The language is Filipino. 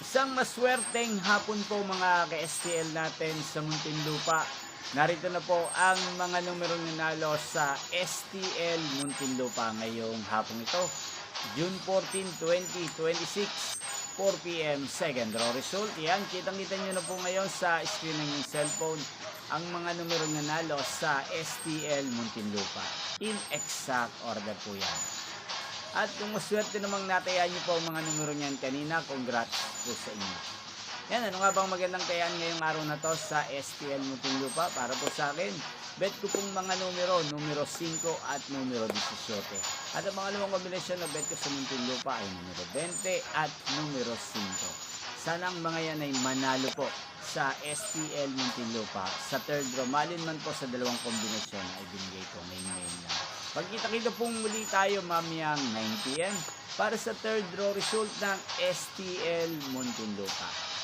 Isang maswerteng hapon po mga ka-STL natin sa Muntinlupa. Narito na po ang mga numerong nanalo sa STL Muntinlupa ngayong hapong ito. June 14, 2026, 4 p.m. second draw result. Yan, kitang-kita nyo na po ngayon sa screen ng inyong cellphone ang mga numerong nanalo sa STL Muntinlupa. In exact order po yan. At kung maswerte namang natayaan nyo po ang mga numero niyan kanina, congrats po sa inyo. Yan, ano nga bang magandang tayaan ngayong araw na to sa STL Muntinlupa? Para po sa akin, bet ko pong mga numero 5 at numero 17. At ang mga limang kombinasyon na bet ko sa Muntinlupa ay numero 20 at numero 5. Sana ang mga yan ay manalo po sa STL Muntinlupa. Sa third draw, malin man po sa dalawang kombinasyon na ibinigay ko ngayon lang. Pagkita-kita pong muli tayo mamayang 9 p.m. para sa third draw result ng STL Muntinlupa.